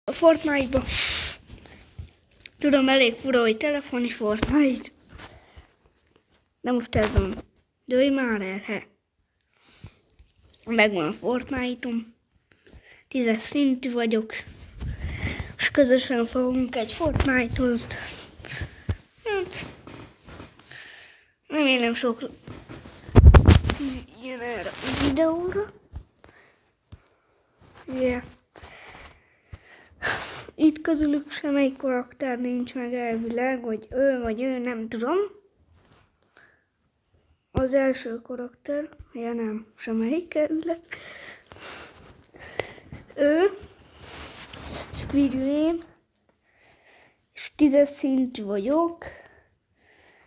a Fortnite-ba. Tudom, elég fura, hogy telefoni Fortnite. De most ez van. Dőj már el, he. Megvan a Fortnite-om. 10-es szintű vagyok. És közösen fogunk egy Fortnite-ozt. Hát, remélem sok jön erre a videóra. Yeah. Itt közülük semmelyik karakter nincs meg elvileg, vagy ő, nem tudom. Az első karakter, ja nem, semmelyik elvileg. Ő, Squidward, és 10-es szintű vagyok.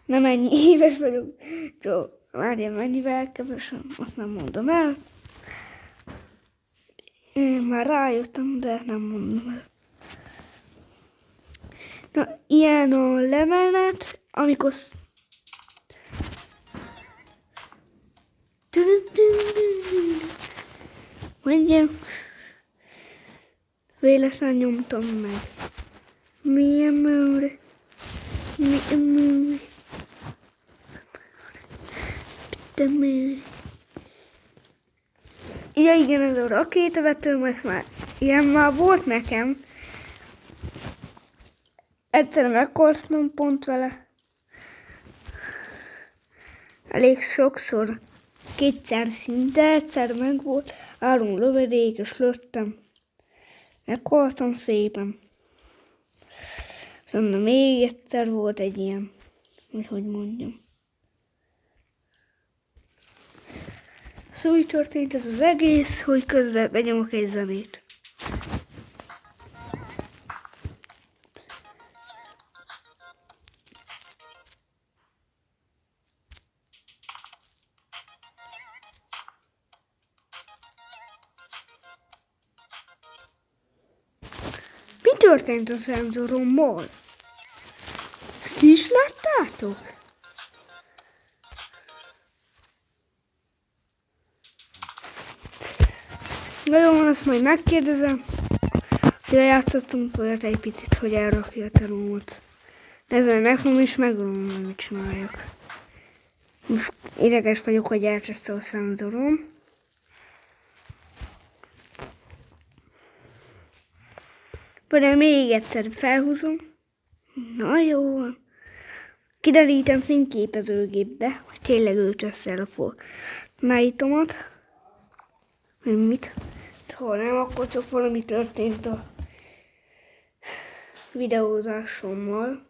Nem ennyi éves vagyok, csak várjál, mennyivel kevesen, azt nem mondom el. Én már rájöttem, de nem mondom el. Na, ilyen a levelnet, amikor... Mondjam, véletlen nyomtam meg. Milyen mőre? Ja igen, ez a rakétavetőm, ez már ilyen már volt nekem. Egyszer megkorsznom pont vele. Elég sokszor. Kétszer szinte, egyszer meg volt. 3 lövedék, és lőttem. Megkortam szépen. Szóval még egyszer volt egy ilyen. Hogy mondjam. Szóval így történt ez az egész, hogy közben benyomok egy zenét. Mi történt a szenzorommal? Ezt is láttátok? Nagyon van, azt majd megkérdezem. De játszottunk olyat egy picit, hogy elrakja a telómot. De ezzel megfogom és megölöm, hogy mit csináljak. Most ideges vagyok, hogy elcseszte a szenzorom. De még egyszer felhúzom. Na jó van. Kiderítem fényképezőgépbe, hogy tényleg ő csessze el a Fortnite-omat. Mit? Ha nem, akkor csak valami történt a videózásommal.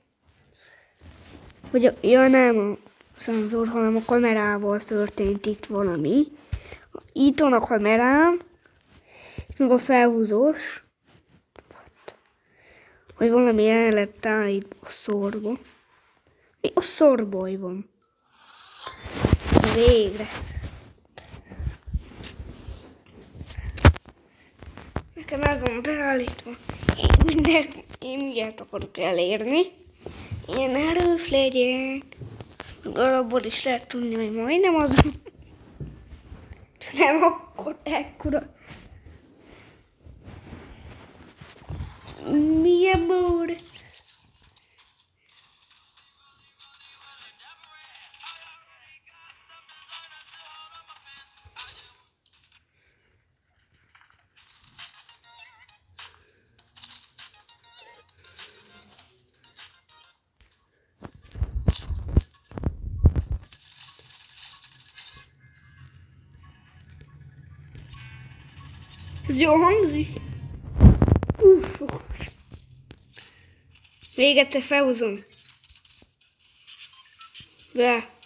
Vagy ja nem a szenzor, hanem a kamerával történt itt valami. Itt van a kamerám, meg a felhúzós. Hogy valami el lett állítva a szorba. Mi a szorbaj van? Végre. Nekem el van beállítva. Én mindjárt akarok elérni. Ilyen erős legyek. Abból is lehet tudni, hogy majdnem az. Nem akkor ekkora. Mi amor? Ez jól hangzik? Még egyszer felhúzom. Be.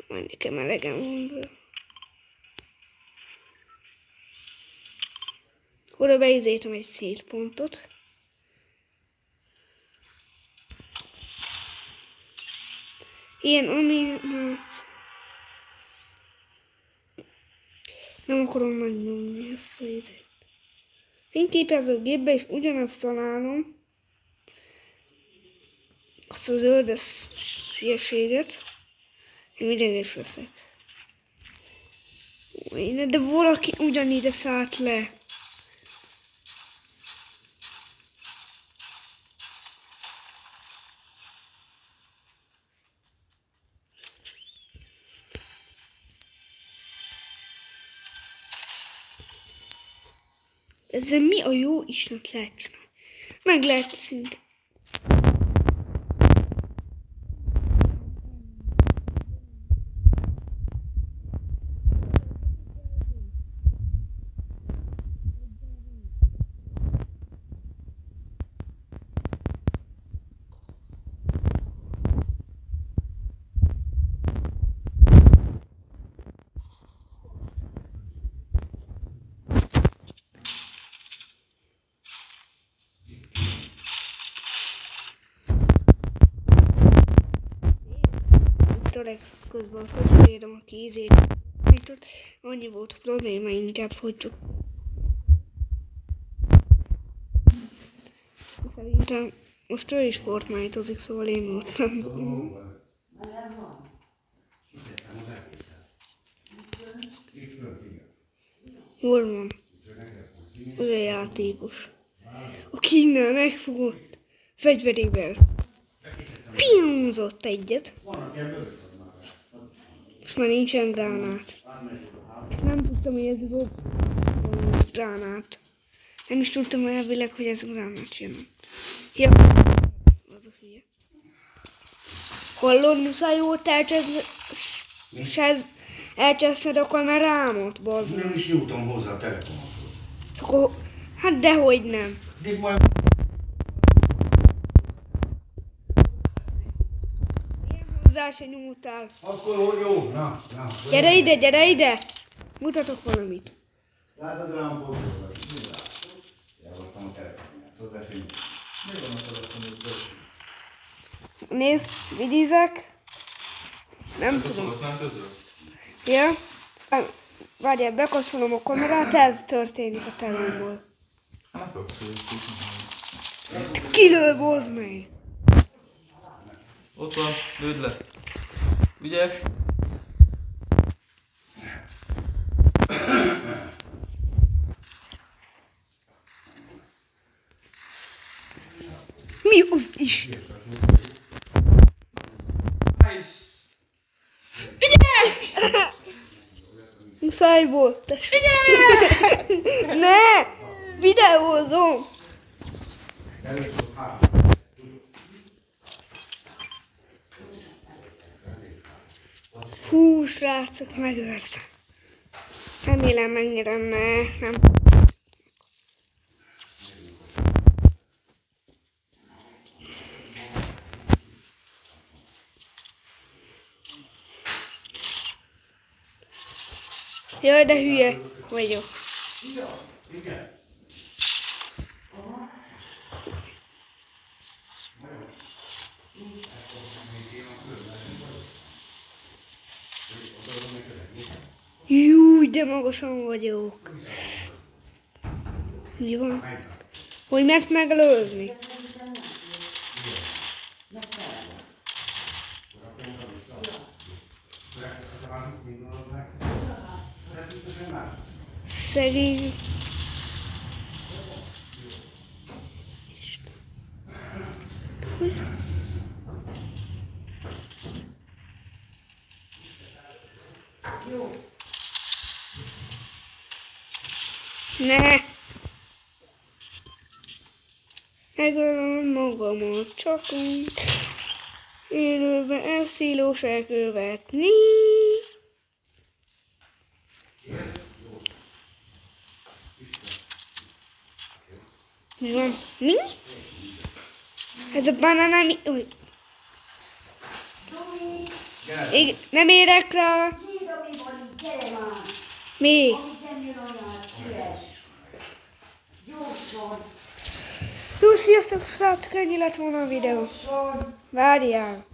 Majd nekem elegem van belőle. Oda beizéltem egy szélpontot. Ilyen animáció. Nem akarom megnyomni ezt a izét. Fényképezőgépbe is ugyanazt találom. Azt az zöldes hülyeséget. Én ideges leszek. De valaki ugyanide szállt le. Ezzel mi a jó Istent lehet csinálni? Meg lehet szinte. Alex közben a kocsérem, aki ízét nyújtott. Annyi volt a probléma, inkább hagyjuk. Szerintem most ő is Fortnite-ozik, szóval én voltam. Hol van? Az a játékos. Aki innen megfogott fegyverével. Piumzott egyet. Most már nincsen gránát. Nem tudtam, hogy ez gránát. Nem is tudtam elvileg, hogy ez gránát jön. Ja, az a hülye. Hallod, muszáj volt elcseszned a kamerámat, bazd. Nem is jutom hozzá a telefonodhoz. Akkor, hát dehogy nem. Hozzá se nyúltál. Akkor jó, na. Gyere ide! Mutatok valamit. Látod rám bocsókat? Elhoztam a telefonját. Tudod semmi. Mi van a telefonodban? Nézd, vidízek. Nem tudom. Ja. Várjál, bekapcsolom a kamerát, ez történik a telomból. Kilő, bozd meg! Ott van, lőd le. Ügyes? Mi az Isten? Ügyes! Muszáj volt. Ne! Videózom! Hú, srácok, megöltem. Remélem mennyire nem. Jaj, de hülye vagyok. Júj, de magasan vagyok. Mi van? Hogy mert megelőzni? Szegény. Ne! Megölöm magamat, csak úgy. Élőben ezt szílós elkövetni. Mi van? Mi? Ez a banana mi? Uj. Nem érek rá. Mi? Jó, sziasztok, srácok, ennyi lett volna a videó. Várjál.